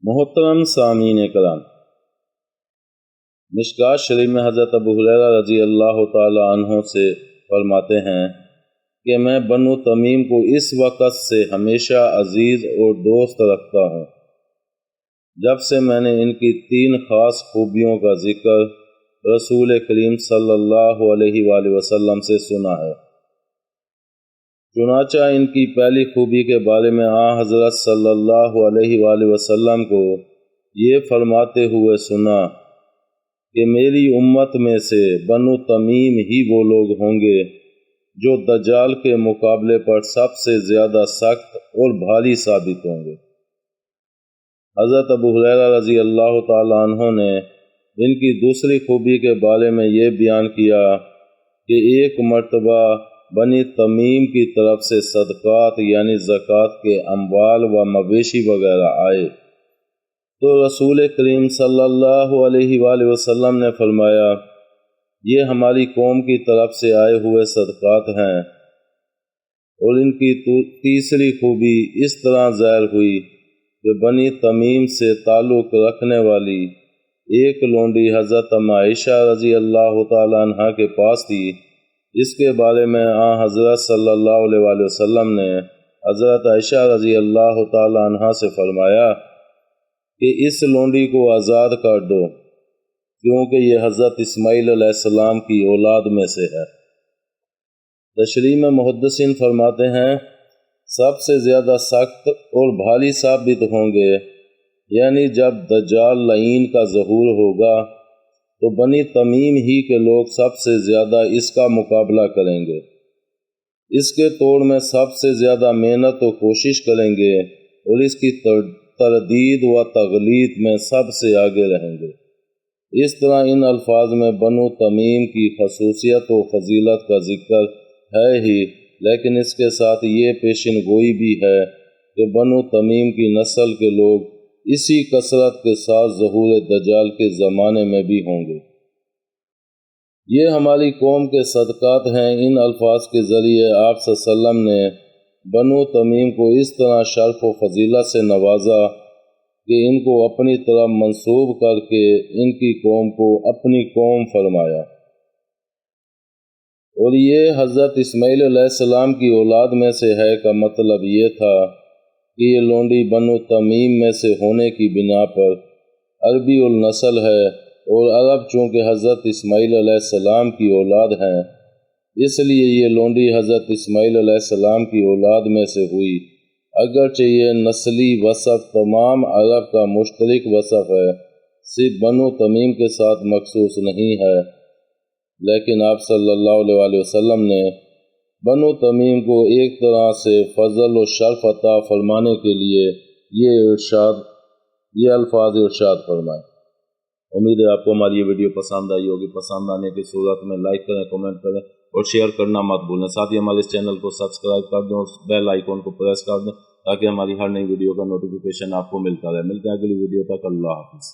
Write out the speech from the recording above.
محترم سامعین کرام، مشکوٰۃ شریف میں حضرت ابو ہریرہ رضی اللہ تعالی عنہ سے فرماتے ہیں کہ میں بنو تمیم کو اس وقت سے ہمیشہ عزیز اور دوست رکھتا ہوں جب سے میں نے ان کی 3 خاص خوبیوں کا ذکر رسول کریم صلی اللہ علیہ وآلہ وسلم سے سنا ہے۔ چنانچہ ان کی پہلی خوبی کے بارے میں حضرت صلی اللہ علیہ وآلہ وسلم کو یہ فرماتے ہوئے سنا کہ میری امت میں سے بنو تمیم ہی وہ لوگ ہوں گے جو دجال کے مقابلے پر سب سے زیادہ سخت اور بھاری ثابت ہوں گے۔ حضرت ابو ہریرہ رضی اللہ تعالی عنہ نے ان کی دوسری خوبی کے بارے میں یہ بیان کیا کہ ایک مرتبہ بنی تمیم کی طرف سے صدقات یعنی زکوٰۃ کے اموال و مویشی وغیرہ آئے تو رسول کریم صلی اللہ علیہ وآلہ وسلم نے فرمایا، یہ ہماری قوم کی طرف سے آئے ہوئے صدقات ہیں۔ اور ان کی تیسری خوبی اس طرح ظاہر ہوئی کہ بنی تمیم سے تعلق رکھنے والی ایک لونڈی حضرت عائشہ رضی اللہ تعالی عنہ کے پاس تھی۔ اس کے بارے میں حضرت صلی اللہ علیہ وآلہ وسلم نے حضرت عائشہ رضی اللہ تعالی عنہ سے فرمایا کہ اس لونڈی کو آزاد کر دو کیونکہ یہ حضرت اسماعیل علیہ السلام کی اولاد میں سے ہے۔ تشریح میں محدثین فرماتے ہیں سب سے زیادہ سخت اور بھاری ثابت ہوں گے، یعنی جب دجال لعین کا ظہور ہوگا تو بنی تمیم ہی کے لوگ سب سے زیادہ اس کا مقابلہ کریں گے، اس کے توڑ میں سب سے زیادہ محنت و کوشش کریں گے اور اس کی تردید و تغلیظ میں سب سے آگے رہیں گے۔ اس طرح ان الفاظ میں بنو تمیم کی خصوصیت و فضیلت کا ذکر ہے ہی، لیکن اس کے ساتھ یہ پیشن گوئی بھی ہے کہ بنو تمیم کی نسل کے لوگ اسی کثرت کے ساتھ ظہور دجال کے زمانے میں بھی ہوں گے۔ یہ ہماری قوم کے صدقات ہیں۔ ان الفاظ کے ذریعے آپ صلی اللہ علیہ وسلم نے بنو تمیم کو اس طرح شرف و فضیلت سے نوازا کہ ان کو اپنی طرف منسوب کر کے ان کی قوم کو اپنی قوم فرمایا، اور یہ حضرت اسماعیل علیہ السلام کی اولاد میں سے ہے کا مطلب یہ تھا کہ یہ لونڈی بنو تمیم میں سے ہونے کی بنا پر عربی النسل ہے، اور عرب چونکہ حضرت اسماعیل علیہ السلام کی اولاد ہیں اس لیے یہ لونڈی حضرت اسماعیل علیہ السلام کی اولاد میں سے ہوئی۔ اگرچہ یہ نسلی وصف تمام عرب کا مشترک وصف ہے، صرف بنو تمیم کے ساتھ مخصوص نہیں ہے، لیکن آپ صلی اللہ علیہ وآلہ وسلم نے بنو تمیم کو ایک طرح سے فضل و شرف عطا فرمانے کے لیے یہ الفاظ ارشاد فرمائے۔ امید ہے آپ کو ہماری یہ ویڈیو پسند آئی ہوگی۔ پسند آنے کی صورت میں لائک کریں، کمنٹ کریں اور شیئر کرنا مت بھولیں۔ ساتھ ہی ہمارے اس چینل کو سبسکرائب کر دیں اور بیل آئیکن کو پریس کر دیں تاکہ ہماری ہر نئی ویڈیو کا نوٹیفیکیشن آپ کو ملتا رہے۔ ملتے ہیں اگلی ویڈیو تک۔ اللہ حافظ۔